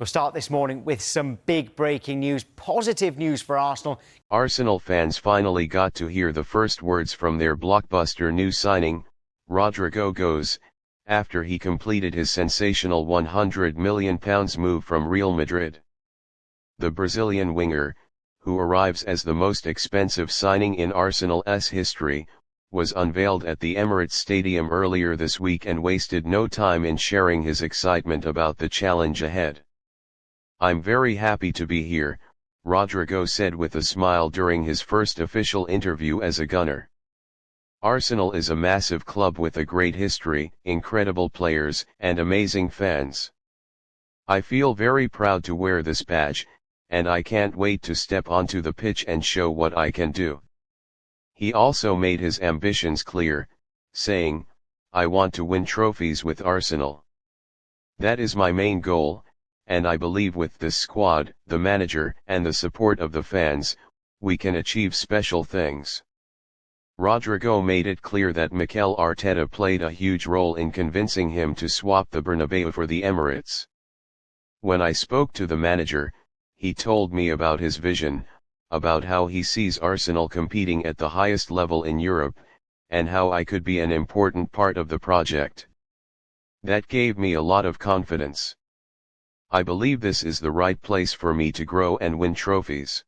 We'll start this morning with some big breaking news, positive news for Arsenal. Arsenal fans finally got to hear the first words from their blockbuster new signing, Rodrygo Goes, after he completed his sensational £100 million move from Real Madrid. The Brazilian winger, who arrives as the most expensive signing in Arsenal's history, was unveiled at the Emirates Stadium earlier this week and wasted no time in sharing his excitement about the challenge ahead. "I'm very happy to be here," Rodrygo said with a smile during his first official interview as a Gunner. "Arsenal is a massive club with a great history, incredible players, and amazing fans. I feel very proud to wear this badge, and I can't wait to step onto the pitch and show what I can do." He also made his ambitions clear, saying, "I want to win trophies with Arsenal. That is my main goal, and I believe with this squad, the manager, and the support of the fans, we can achieve special things." Rodrygo made it clear that Mikel Arteta played a huge role in convincing him to swap the Bernabeu for the Emirates. "When I spoke to the manager, he told me about his vision, about how he sees Arsenal competing at the highest level in Europe, and how I could be an important part of the project. That gave me a lot of confidence. I believe this is the right place for me to grow and win trophies."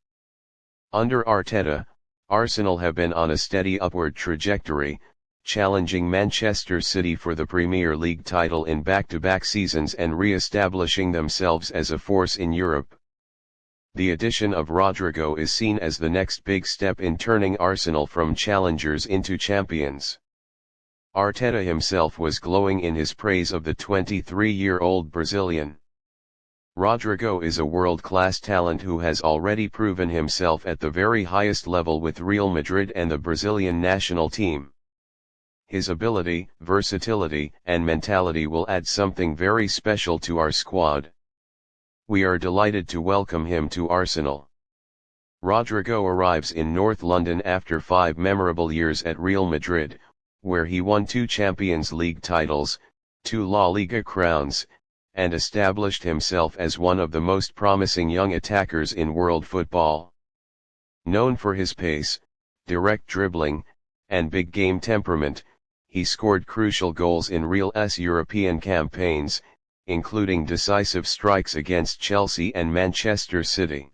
Under Arteta, Arsenal have been on a steady upward trajectory, challenging Manchester City for the Premier League title in back-to-back seasons and re-establishing themselves as a force in Europe. The addition of Rodrygo is seen as the next big step in turning Arsenal from challengers into champions. Arteta himself was glowing in his praise of the 23-year-old Brazilian. "Rodrygo is a world-class talent who has already proven himself at the very highest level with Real Madrid and the Brazilian national team. His ability, versatility, and mentality will add something very special to our squad. We are delighted to welcome him to Arsenal." Rodrygo arrives in North London after 5 memorable years at Real Madrid, where he won 2 Champions League titles, 2 La Liga crowns, and established himself as one of the most promising young attackers in world football. Known for his pace, direct dribbling, and big game temperament, he scored crucial goals in Real's European campaigns, including decisive strikes against Chelsea and Manchester City.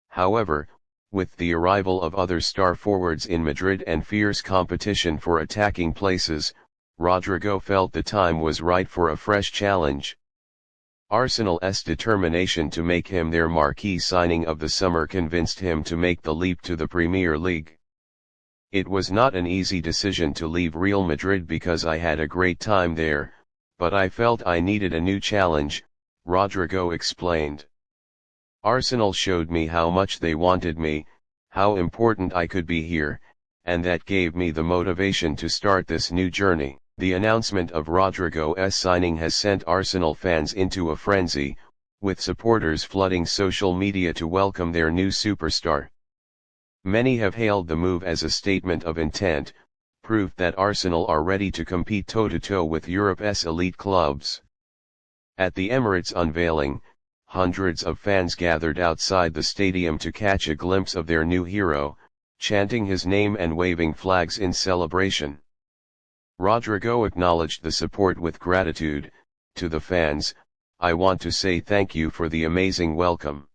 However, with the arrival of other star forwards in Madrid and fierce competition for attacking places, Rodrygo felt the time was right for a fresh challenge. Arsenal's determination to make him their marquee signing of the summer convinced him to make the leap to the Premier League. "It was not an easy decision to leave Real Madrid because I had a great time there, but I felt I needed a new challenge," Rodrygo explained. "Arsenal showed me how much they wanted me, how important I could be here, and that gave me the motivation to start this new journey." The announcement of Rodrygo's signing has sent Arsenal fans into a frenzy, with supporters flooding social media to welcome their new superstar. Many have hailed the move as a statement of intent, proof that Arsenal are ready to compete toe-to-toe with Europe's elite clubs. At the Emirates unveiling, hundreds of fans gathered outside the stadium to catch a glimpse of their new hero, chanting his name and waving flags in celebration. Rodrygo acknowledged the support with gratitude. "To the fans, I want to say thank you for the amazing welcome.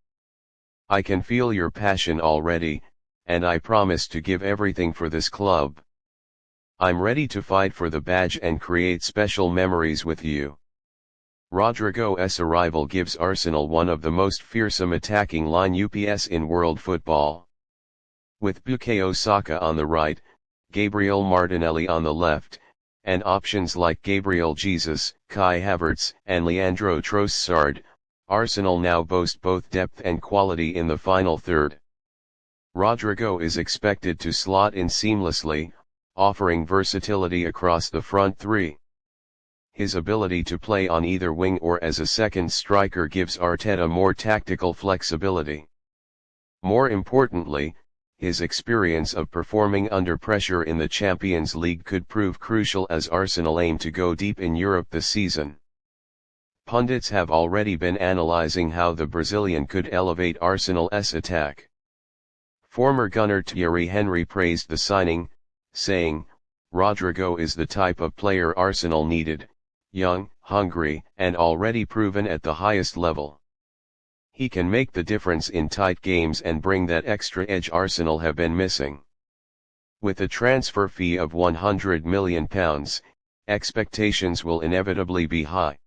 I can feel your passion already, and I promise to give everything for this club. I'm ready to fight for the badge and create special memories with you." Rodrygo's arrival gives Arsenal one of the most fearsome attacking line-ups in world football. With Bukayo Saka on the right, Gabriel Martinelli on the left, and options like Gabriel Jesus, Kai Havertz, and Leandro Trossard, Arsenal now boast both depth and quality in the final third. Rodrygo is expected to slot in seamlessly, offering versatility across the front three. His ability to play on either wing or as a second striker gives Arteta more tactical flexibility. More importantly, his experience of performing under pressure in the Champions League could prove crucial as Arsenal aim to go deep in Europe this season. Pundits have already been analyzing how the Brazilian could elevate Arsenal's attack. Former gunner Thierry Henry praised the signing, saying, "Rodrygo is the type of player Arsenal needed, young, hungry, and already proven at the highest level. He can make the difference in tight games and bring that extra edge Arsenal have been missing." With a transfer fee of £100 million, expectations will inevitably be high.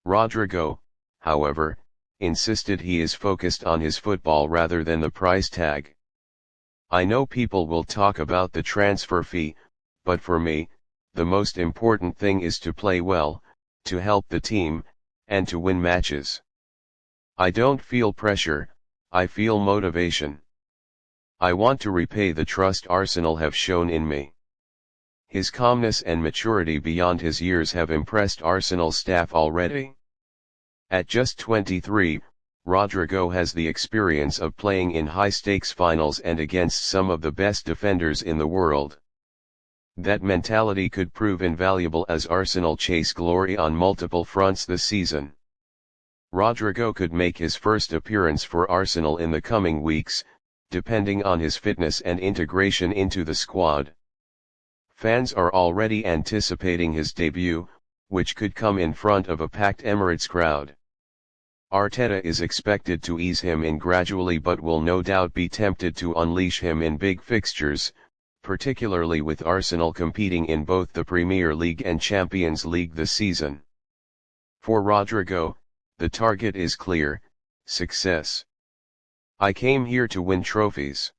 Rodrygo, however, insisted he is focused on his football rather than the price tag. "I know people will talk about the transfer fee, but for me, the most important thing is to play well, to help the team, and to win matches. I don't feel pressure, I feel motivation. I want to repay the trust Arsenal have shown in me." His calmness and maturity beyond his years have impressed Arsenal staff already. At just 23, Rodrygo has the experience of playing in high-stakes finals and against some of the best defenders in the world. That mentality could prove invaluable as Arsenal chase glory on multiple fronts this season. Rodrygo could make his first appearance for Arsenal in the coming weeks, depending on his fitness and integration into the squad. Fans are already anticipating his debut, which could come in front of a packed Emirates crowd. Arteta is expected to ease him in gradually but will no doubt be tempted to unleash him in big fixtures, particularly with Arsenal competing in both the Premier League and Champions League this season. For Rodrygo, the target is clear: success. "I came here to win trophies.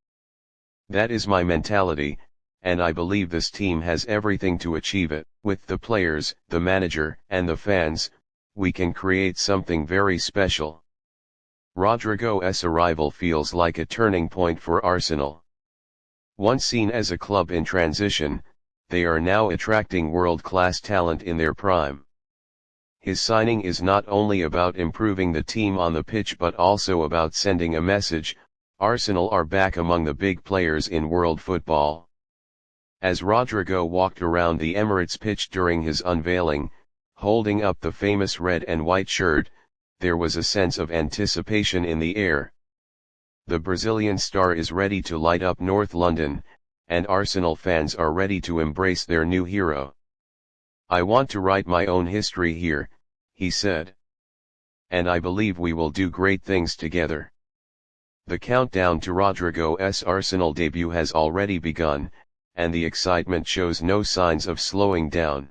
That is my mentality, and I believe this team has everything to achieve it. With the players, the manager, and the fans, we can create something very special." Rodrygo's arrival feels like a turning point for Arsenal. Once seen as a club in transition, they are now attracting world-class talent in their prime. His signing is not only about improving the team on the pitch but also about sending a message: Arsenal are back among the big players in world football. As Rodrygo walked around the Emirates pitch during his unveiling, holding up the famous red and white shirt, there was a sense of anticipation in the air. The Brazilian star is ready to light up North London, and Arsenal fans are ready to embrace their new hero. "I want to write my own history here," he said. "And I believe we will do great things together." The countdown to Rodrygo's Arsenal debut has already begun, and the excitement shows no signs of slowing down.